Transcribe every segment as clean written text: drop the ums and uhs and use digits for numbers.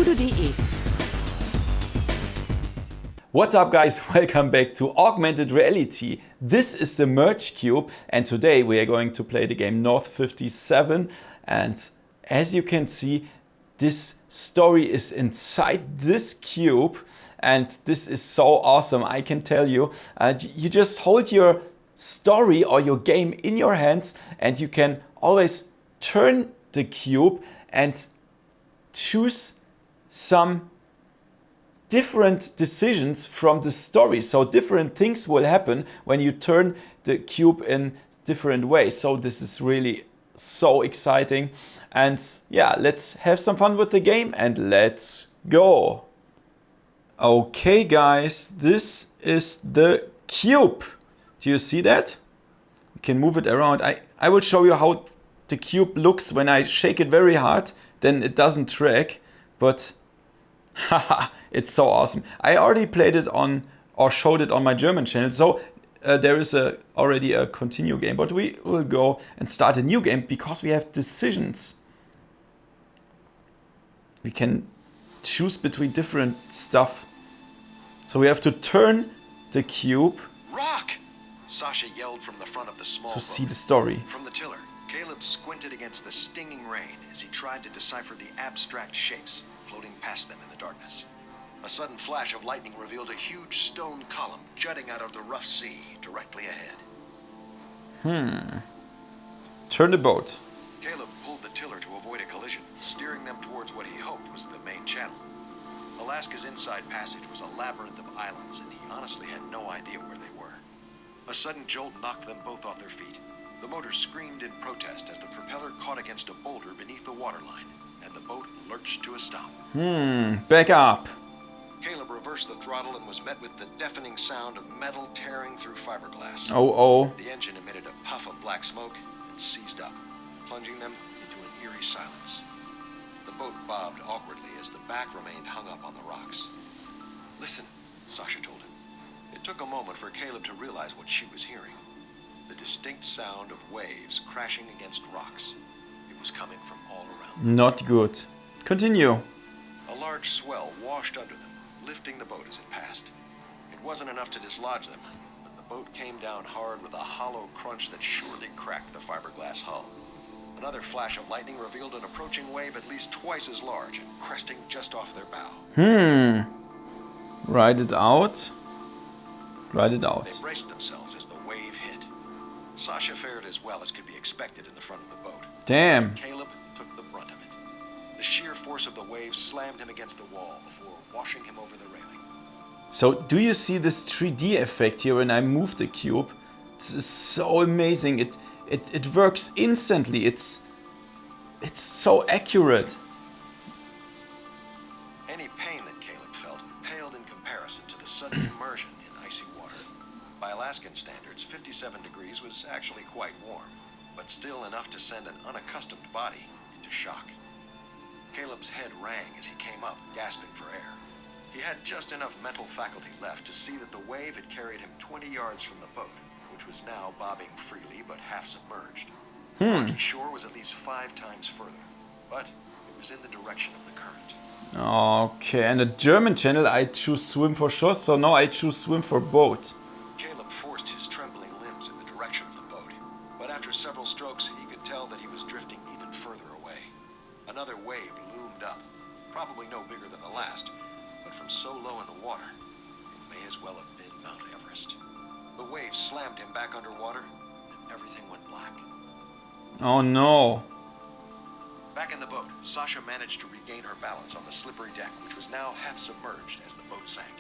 VoodooDE. What's up guys, welcome back to Augmented Reality. This is the Merge Cube and today we are going to play the game North 57, and as you can see this story is inside this cube and this is so awesome, I can tell you. You just hold your story or your game in your hands and you can always turn the cube and choose some different decisions from the story. So different things will happen when you turn the cube in different ways. So this is really so exciting. And yeah, let's have some fun with the game and let's go. Okay guys, this is the cube. Do you see that? You can move it around. I will show you how the cube looks when I shake it very hard. Then it doesn't track, but haha, it's so awesome. I already played it on or showed it on my German channel, so there is already a continue game, but we will go and start a new game because we have decisions. We can choose between different stuff. So we have to turn the cube. Rock! Sasha yelled from the front of the small to boat. see the story. From the tiller, Caleb squinted against the stinging rain as he tried to decipher the abstract shapes floating past them in the darkness. A sudden flash of lightning revealed a huge stone column jutting out of the rough sea directly ahead. Turn the boat. Caleb pulled the tiller to avoid a collision, steering them towards what he hoped was the main channel. Alaska's inside passage was a labyrinth of islands, and he honestly had no idea where they were. A sudden jolt knocked them both off their feet. The motor screamed in protest as the propeller caught against a boulder beneath the waterline, and the boat lurched to a stop. Back up. Caleb reversed the throttle and was met with the deafening sound of metal tearing through fiberglass. Oh. The engine emitted a puff of black smoke and seized up, plunging them into an eerie silence. The boat bobbed awkwardly as the back remained hung up on the rocks. Listen, Sasha told him. It took a moment for Caleb to realize what she was hearing. The distinct sound of waves crashing against rocks. It was coming from all around them. Not good. Continue. A large swell washed under them, lifting the boat as it passed. It wasn't enough to dislodge them, but the boat came down hard with a hollow crunch that surely cracked the fiberglass hull. Another flash of lightning revealed an approaching wave at least twice as large and cresting just off their bow. Ride it out. Ride it out. They braced themselves as the wave hit. Sasha fared as well as could be expected in the front of the boat. Damn. Caleb took the brunt of it. The sheer force of the waves slammed him against the wall before washing him over the railing. So do you see this 3D effect here when I move the cube? This is so amazing. It works instantly. It's so accurate. Any pain that Caleb felt paled in comparison to the sudden immersion in icy water. By Alaskan standards, 57 degrees was actually quite warm, but still enough to send an unaccustomed body into shock. Caleb's head rang as he came up, gasping for air. He had just enough mental faculty left to see that the wave had carried him 20 yards from the boat, which was now bobbing freely but half submerged. The rocky shore was at least 5 times further, but it was in the direction of the current. Okay, and the German channel I choose swim for sure, so now I choose swim for boat. Caleb forced his trembling limbs in the direction of the boat, but after several strokes he could tell that he was drifting even further away. Another wave loomed up, probably no bigger than the last, but from so low in the water, it may as well have been Mount Everest. The wave slammed him back underwater, and everything went black. Oh no. Back in the boat, Sasha managed to regain her balance on the slippery deck, which was now half submerged as the boat sank.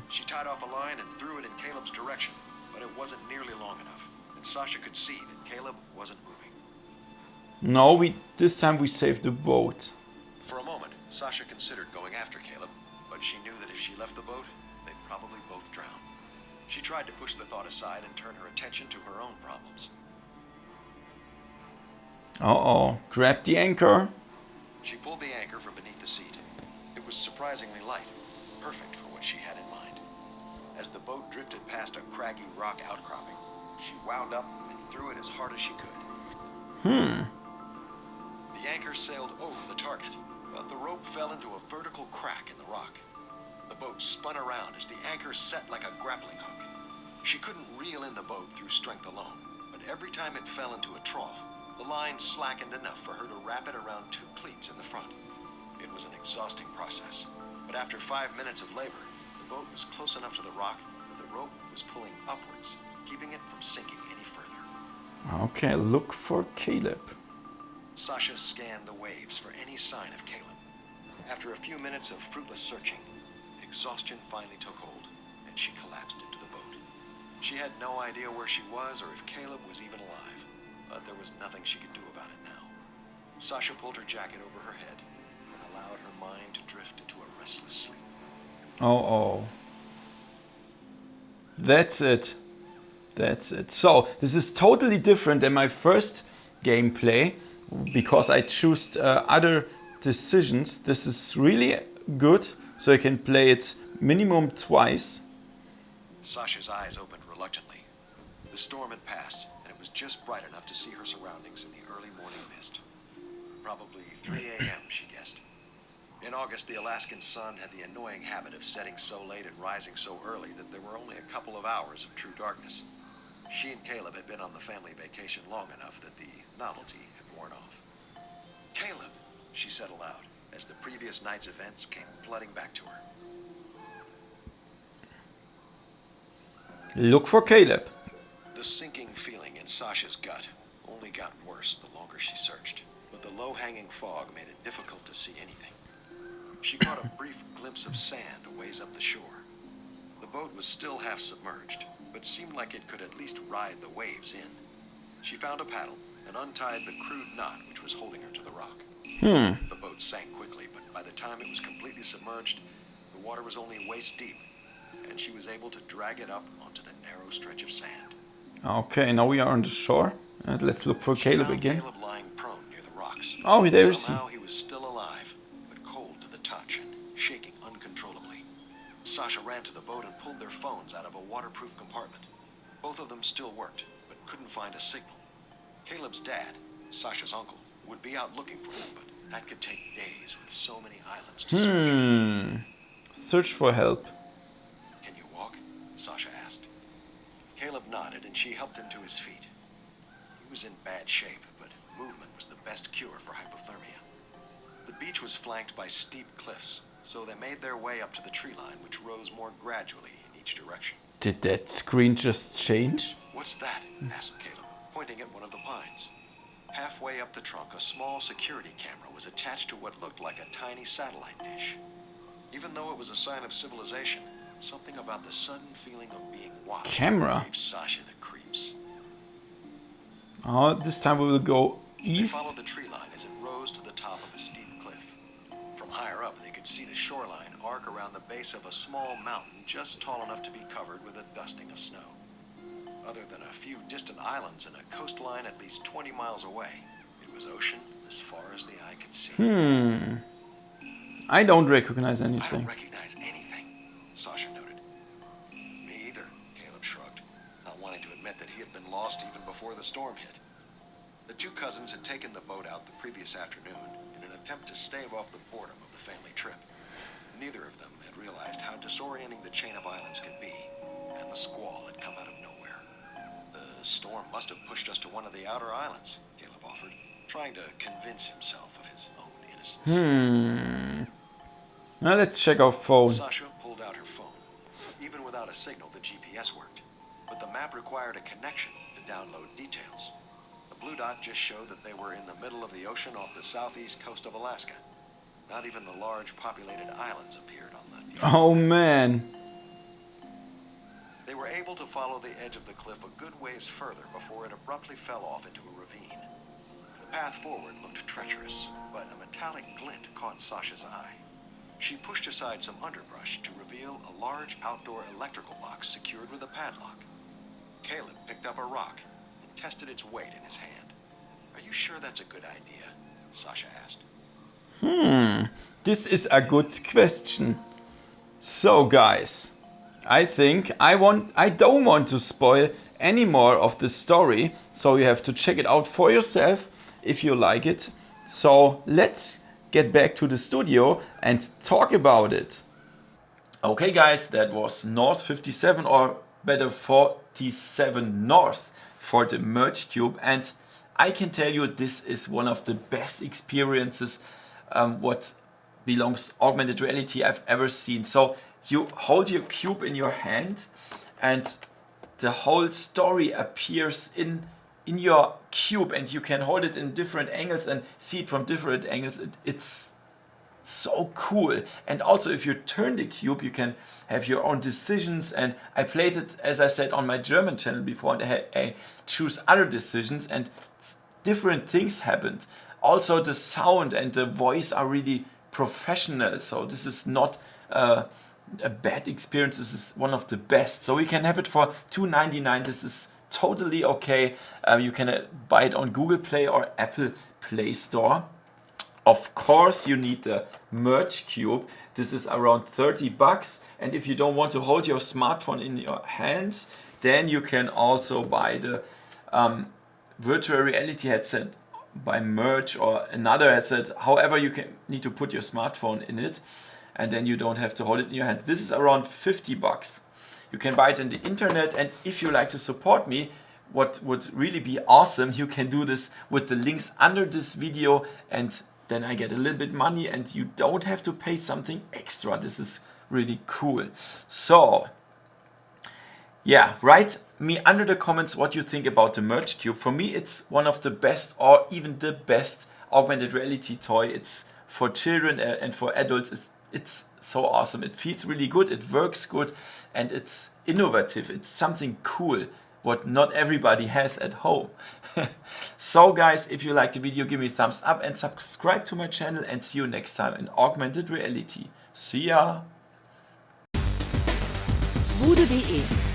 She tied off a line and threw it in Caleb's direction, but it wasn't nearly long enough, and Sasha could see that Caleb wasn't moving. No, this time we saved the boat. For a moment, Sasha considered going after Caleb, but she knew that if she left the boat, they'd probably both drown. She tried to push the thought aside and turn her attention to her own problems. Grab the anchor. She pulled the anchor from beneath the seat. It was surprisingly light, perfect for what she had in mind. As the boat drifted past a craggy rock outcropping, she wound up and threw it as hard as she could. The anchor sailed over the target, but the rope fell into a vertical crack in the rock. The boat spun around as the anchor set like a grappling hook. She couldn't reel in the boat through strength alone, but every time it fell into a trough, the line slackened enough for her to wrap it around 2 cleats in the front. It was an exhausting process, but after 5 minutes of labor, the boat was close enough to the rock that the rope was pulling upwards, keeping it from sinking any further. Okay, look for Caleb. Sasha scanned the waves for any sign of Caleb. After a few minutes of fruitless searching, exhaustion finally took hold, and she collapsed into the boat. She had no idea where she was or if Caleb was even alive, but there was nothing she could do about it now. Sasha pulled her jacket over her head and allowed her mind to drift into a restless sleep. Oh. That's it. That's it. So, this is totally different than my first gameplay because I chose other decisions. This is really good, so I can play it minimum twice. Sasha's eyes opened reluctantly. The storm had passed, and it was just bright enough to see her surroundings in the early morning mist. Probably 3 a.m., she guessed. In August, the Alaskan sun had the annoying habit of setting so late and rising so early that there were only a couple of hours of true darkness. She and Caleb had been on the family vacation long enough that the novelty had worn off. Caleb, she said aloud, as the previous night's events came flooding back to her. Look for Caleb. The sinking feeling in Sasha's gut only got worse the longer she searched, but the low-hanging fog made it difficult to see anything. She caught a brief glimpse of sand a ways up the shore. The boat was still half submerged, but seemed like it could at least ride the waves in. She found a paddle and untied the crude knot which was holding her to the rock. The boat sank quickly, but by the time it was completely submerged, the water was only waist deep, and she was able to drag it up onto the narrow stretch of sand. Okay, now we are on the shore. And let's look for Caleb again. Caleb lying prone near the rocks. Oh, there is he. Somehow he was still alive, but cold to the touch and shaking uncontrollably. Sasha ran to the boat and pulled their phones out of a waterproof compartment. Both of them still worked, but couldn't find a signal. Caleb's dad, Sasha's uncle, would be out looking for him, but that could take days with so many islands to search. Search for help. Can you walk? Sasha asked. Caleb nodded and she helped him to his feet. He was in bad shape, but movement was the best cure for hypothermia. The beach was flanked by steep cliffs, so they made their way up to the tree line, which rose more gradually in each direction. Did that screen just change? What's that? Asked Caleb, pointing at one of the pines. Halfway up the trunk, a small security camera was attached to what looked like a tiny satellite dish. Even though it was a sign of civilization, something about the sudden feeling of being watched Camera? gave Sasha the creeps. Oh, this time we will go They east. followed the tree line as it rose to the top of a steep cliff. From higher up, they could see the shoreline arc around the base of a small mountain just tall enough to be covered with a dusting of snow. Other than a few distant islands and a coastline at least 20 miles away, it was ocean as far as the eye could see. I don't recognize I anything. don't recognize anything, Sasha noted. Me either, Caleb shrugged, not wanting to admit that he had been lost even before the storm hit. The two cousins had taken the boat out the previous afternoon in an attempt to stave off the boredom of the family trip. Neither of them had realized how disorienting the chain of islands could be, and the squall had come out of nowhere. The storm must have pushed us to one of the outer islands, Caleb offered, trying to convince himself of his own innocence. Now let's check our phone. Sasha pulled out her phone. Even without a signal, the GPS worked, but the map required a connection to download details. The blue dot just showed that they were in the middle of the ocean off the southeast coast of Alaska. Not even the large populated islands appeared on the... Oh man. They were able to follow the edge of the cliff a good ways further before it abruptly fell off into a ravine. The path forward looked treacherous, but a metallic glint caught Sasha's eye. She pushed aside some underbrush to reveal a large outdoor electrical box secured with a padlock. Caleb picked up a rock and tested its weight in his hand. Are you sure that's a good idea? Sasha asked. This is a good question. So guys, I think I don't want to spoil any more of the story, so you have to check it out for yourself if you like it. So let's get back to the studio and talk about it. Okay guys, that was North 57, or better 47 North for the Merge Cube, and I can tell you this is one of the best experiences what belongs augmented reality I've ever seen. So you hold your cube in your hand and the whole story appears in your cube, and you can hold it in different angles and see it from different angles. It's so cool. And also if you turn the cube, you can have your own decisions, and I played it, as I said, on my German channel before, and I choose other decisions and different things happened. Also the sound and the voice are really professional, so this is not a bad experience. This is one of the best. So we can have it for $2.99. This is totally okay. You can buy it on Google Play or Apple Play Store. Of course you need the Merge Cube. This is around 30 bucks, and if you don't want to hold your smartphone in your hands, then you can also buy the virtual reality headset by Merge, or another headset. However, you need to put your smartphone in it, and then you don't have to hold it in your hands. This is around 50 bucks. You can buy it in the internet, and if you like to support me, what would really be awesome, you can do this with the links under this video, and then I get a little bit money and you don't have to pay something extra. This is really cool. So yeah, write me under the comments what you think about the Merge Cube. For me, it's one of the best, or even the best augmented reality toy. It's for children and for adults. It's so awesome. It feels really good, it works good, and it's innovative. It's something cool what not everybody has at home. So guys, if you liked the video, give me a thumbs up and subscribe to my channel, and see you next time in augmented reality. See ya! VoodooDE